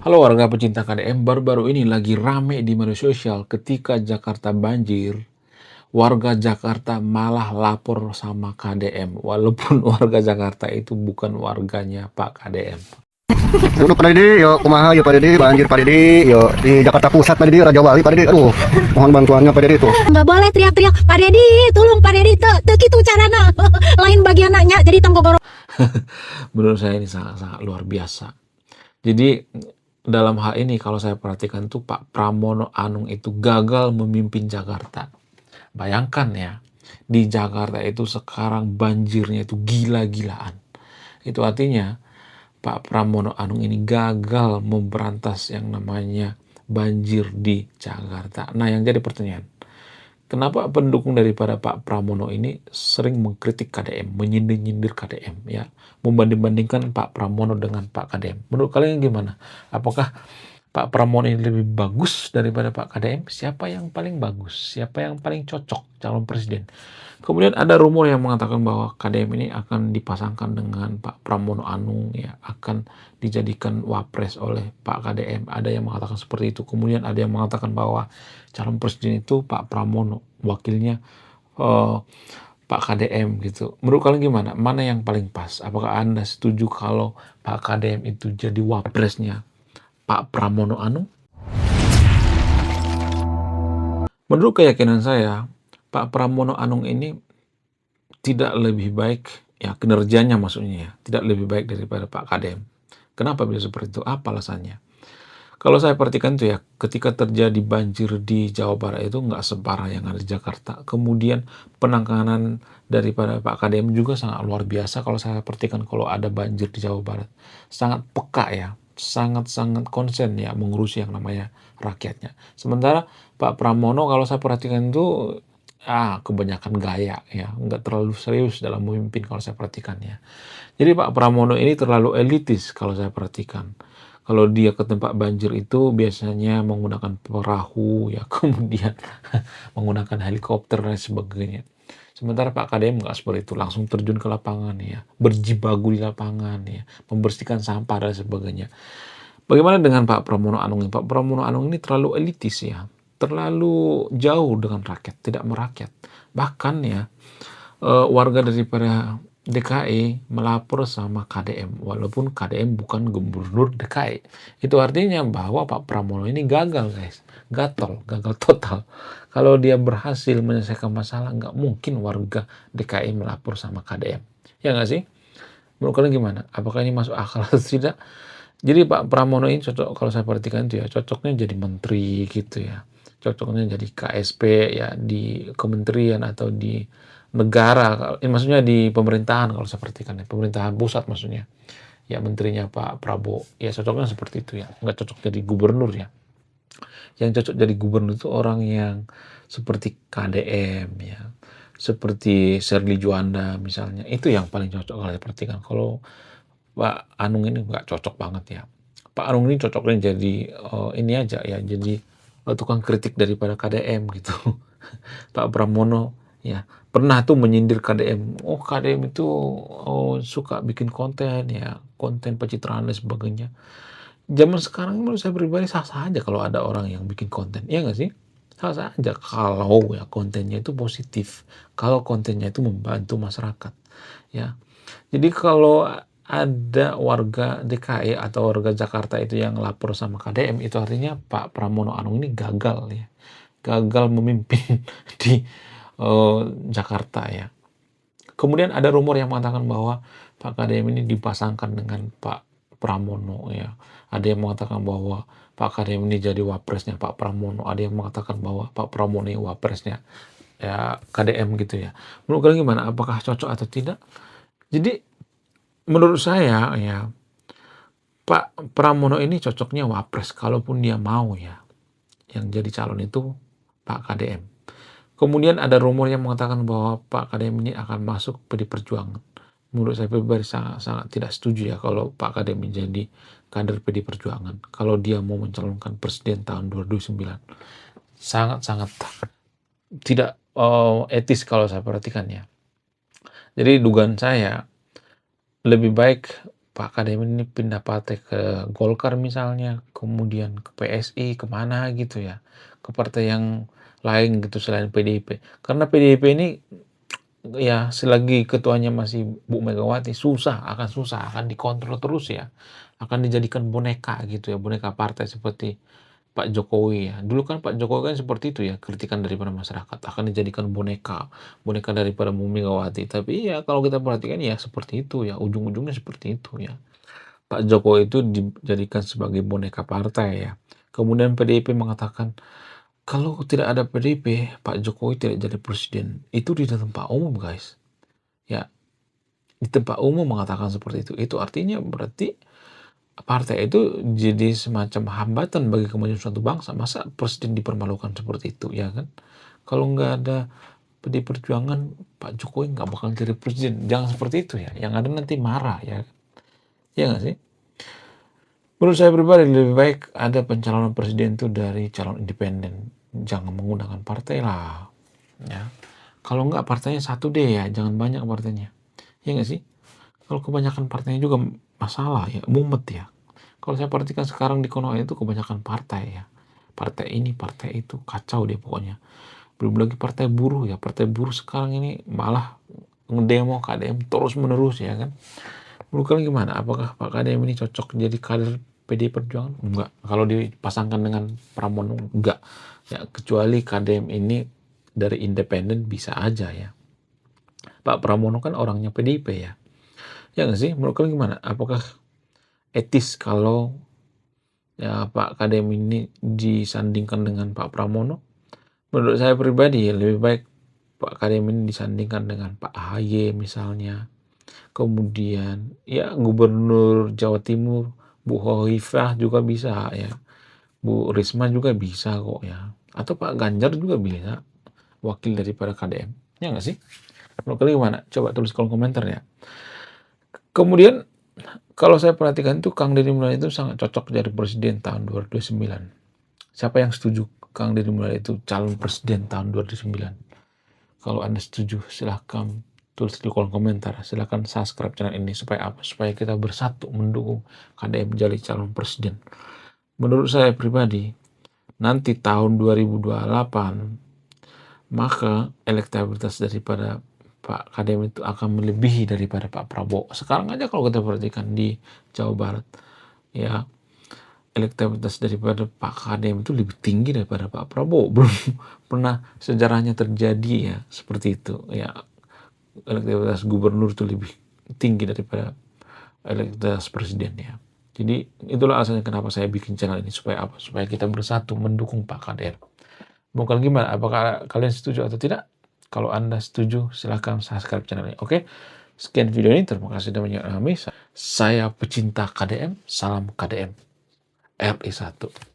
Halo warga pecinta KDM, baru-baru ini lagi rame di media sosial ketika Jakarta banjir, warga Jakarta malah lapor sama KDM, walaupun warga Jakarta itu bukan warganya Pak KDM. Dulu Pak Didi, yo kumaha yo Pak Didi, banjir Pak Didi, yo di Jakarta Pusat Pak Didi, Raja Wali Pak Didi, aduh, mohon bantuannya Pak Didi tuh. Nggak boleh teriak-teriak, Pak Dedi, tolong Pak Dedi, teu gitu carana. Lain bagian nanya, jadi tonggogoro. Menurut saya ini sangat-sangat luar biasa. Jadi dalam hal ini kalau saya perhatikan tuh Pak Pramono Anung itu gagal memimpin Jakarta. Bayangkan ya, di Jakarta itu sekarang banjirnya itu gila-gilaan. Itu artinya Pak Pramono Anung ini gagal memberantas yang namanya banjir di Jakarta. Nah, yang jadi pertanyaan, kenapa pendukung daripada Pak Pramono ini sering mengkritik KDM, menyindir-nyindir KDM, ya, membanding-bandingkan Pak Pramono dengan Pak KDM? Menurut kalian gimana? Apakah Pak Pramono ini lebih bagus daripada Pak KDM? Siapa yang paling bagus? Siapa yang paling cocok calon presiden? Kemudian ada rumor yang mengatakan bahwa KDM ini akan dipasangkan dengan Pak Pramono Anung, ya, akan dijadikan wapres oleh Pak KDM. Ada yang mengatakan seperti itu. Kemudian ada yang mengatakan bahwa calon presiden itu Pak Pramono, wakilnya eh, Pak KDM gitu. Menurut kalian gimana? Mana yang paling pas? Apakah Anda setuju kalau Pak KDM itu jadi wapresnya Pak Pramono Anung? Menurut keyakinan saya, Pak Pramono Anung ini tidak lebih baik, ya kinerjanya maksudnya ya, tidak lebih baik daripada Pak KDM. Kenapa bisa seperti itu? Apa alasannya? Kalau saya perhatikan tuh ya, ketika terjadi banjir di Jawa Barat itu nggak separah yang ada di Jakarta. Kemudian penanganan daripada Pak KDM juga sangat luar biasa kalau saya perhatikan kalau ada banjir di Jawa Barat. Sangat peka ya, sangat-sangat konsen ya mengurusi yang namanya rakyatnya. Sementara Pak Pramono kalau saya perhatikan itu kebanyakan gaya ya, nggak terlalu serius dalam memimpin kalau saya perhatikan ya. Jadi Pak Pramono ini terlalu elitis kalau saya perhatikan. Kalau dia ke tempat banjir itu biasanya menggunakan perahu ya, kemudian menggunakan helikopter dan sebagainya. Sementara Pak KDM nggak seperti itu, langsung terjun ke lapangan ya, berjibagu di lapangan ya, membersihkan sampah dan sebagainya. Bagaimana dengan Pak Pramono Anung? Pak Pramono Anung ini terlalu elitis ya, terlalu jauh dengan rakyat, tidak merakyat. Bahkan ya, warga daripada DKI melapor sama KDM, walaupun KDM bukan gubernur DKI. Itu artinya bahwa Pak Pramono ini gagal, guys. Gagal total. Kalau dia berhasil menyelesaikan masalah, nggak mungkin warga DKI melapor sama KDM. Ya nggak sih? Menurut kalian gimana? Apakah ini masuk akal atau tidak? Jadi Pak Pramono ini cocok, kalau saya perhatikan itu ya, cocoknya jadi menteri gitu ya. Cocoknya jadi KSP ya di kementerian atau di negara, maksudnya di pemerintahan kalau saya perhatikan ya, pemerintahan pusat maksudnya. Ya menterinya Pak Prabowo, ya cocoknya seperti itu ya, nggak cocok jadi gubernur ya. Yang cocok jadi gubernur itu orang yang seperti KDM ya, seperti Sherly Juanda misalnya, itu yang paling cocok kalau saya perhatikan. Kalau Pak Anung ini nggak cocok banget ya. Pak Anung ini cocoknya jadi ini aja ya, jadi tukang kritik daripada KDM gitu. Pak Pramono ya pernah tuh menyindir KDM. Oh KDM itu suka bikin konten ya, konten pencitraan dan sebagainya. Zaman sekarang menurut saya pribadi sah-sah aja kalau ada orang yang bikin konten, iya nggak sih? Sah-sah aja kalau ya kontennya itu positif, kalau kontennya itu membantu masyarakat, ya. Jadi kalau ada warga DKI atau warga Jakarta itu yang lapor sama KDM, itu artinya Pak Pramono Anung ini gagal ya, gagal memimpin di Jakarta ya. Kemudian ada rumor yang mengatakan bahwa Pak KDM ini dipasangkan dengan Pak Pramono ya. Ada yang mengatakan bahwa Pak KDM ini jadi wapresnya Pak Pramono. Ada yang mengatakan bahwa Pak Pramono ini wapresnya ya KDM gitu ya. Menurut kalian gimana? Apakah cocok atau tidak? Jadi menurut saya ya Pak Pramono ini cocoknya wapres kalaupun dia mau ya. Yang jadi calon itu Pak KDM. Kemudian ada rumor yang mengatakan bahwa Pak KDM ini akan masuk PD Perjuangan. Menurut saya pribadi sangat tidak setuju ya kalau Pak KDM menjadi kader PD Perjuangan. Kalau dia mau mencalonkan presiden tahun 2009. Sangat-sangat tidak etis kalau saya perhatikan ya. Jadi dugaan saya lebih baik Pak KDM ini pindah partai ke Golkar misalnya, kemudian ke PSI, kemana gitu ya, ke partai yang lain gitu selain PDIP. Karena PDIP ini ya selagi ketuanya masih Bu Megawati akan susah, akan dikontrol terus ya, akan dijadikan boneka gitu ya, boneka partai seperti Pak Jokowi ya. Dulu kan Pak Jokowi kan seperti itu ya, kritikan daripada masyarakat, akan dijadikan boneka, boneka daripada Bu Megawati. Tapi ya kalau kita perhatikan ya seperti itu ya, ujung-ujungnya seperti itu ya. Pak Jokowi itu dijadikan sebagai boneka partai ya. Kemudian PDIP mengatakan, kalau tidak ada PDIP, Pak Jokowi tidak jadi presiden. Itu di tempat umum, guys. Ya, di tempat umum mengatakan seperti itu. Itu artinya berarti partai itu jadi semacam hambatan bagi kemajuan suatu bangsa. Masa presiden dipermalukan seperti itu, ya kan? Kalau nggak ada PD Perjuangan, Pak Jokowi nggak bakal jadi presiden. Jangan seperti itu ya. Yang ada nanti marah, ya. Ya nggak sih? Menurut saya pribadi lebih baik ada pencalonan presiden itu dari calon independen. Jangan menggunakan partai lah. Ya. Kalau nggak partainya satu deh ya, jangan banyak partainya. Ya nggak sih? Kalau kebanyakan partainya juga masalah ya, mumet ya. Kalau saya perhatikan sekarang di Konoha itu kebanyakan partai ya. Partai ini, partai itu, kacau deh pokoknya. Belum lagi partai buruh ya. Partai buruh sekarang ini malah ngedemo KDM terus menerus ya kan. Menurut kalian gimana? Apakah Pak KDM ini cocok jadi kader PD Perjuangan? Enggak. Kalau dipasangkan dengan Pramono, enggak. Ya, kecuali KDM ini dari independen bisa aja ya. Pak Pramono kan orangnya PDIP ya. Ya nggak sih? Menurut kalian gimana? Apakah etis kalau ya Pak KDM ini disandingkan dengan Pak Pramono? Menurut saya pribadi lebih baik Pak KDM ini disandingkan dengan Pak AHY misalnya. Kemudian ya Gubernur Jawa Timur Bu Hovifah juga bisa ya. Bu Risma juga bisa kok ya. Atau Pak Ganjar juga bisa wakil daripada KDM. Ya nggak sih? Menurut kalian gimana? Coba tulis kolom komentar ya. Kemudian kalau saya perhatikan itu Kang Deddy Mulyadi itu sangat cocok jadi presiden tahun 2029. Siapa yang setuju Kang Deddy Mulyadi itu calon presiden tahun 2009? Kalau Anda setuju silahkan tulis di kolom komentar. Silahkan subscribe channel ini supaya apa? Supaya kita bersatu mendukung KDM jadi calon presiden. Menurut saya pribadi, nanti tahun 2028 maka elektabilitas daripada Pak KDM itu akan melebihi daripada Pak Prabowo. Sekarang aja kalau kita perhatikan di Jawa Barat, ya elektabilitas daripada Pak KDM itu lebih tinggi daripada Pak Prabowo. Belum pernah sejarahnya terjadi ya seperti itu. Ya elektabilitas gubernur itu lebih tinggi daripada elektabilitas presiden ya. Jadi itulah alasannya kenapa saya bikin channel ini supaya apa? Supaya kita bersatu mendukung Pak KDM. Bukan gimana? Apakah kalian setuju atau tidak? Kalau Anda setuju, silahkan subscribe channel ini. Oke, sekian video ini. Terima kasih sudah menonton. Saya pecinta KDM. Salam KDM. RI1.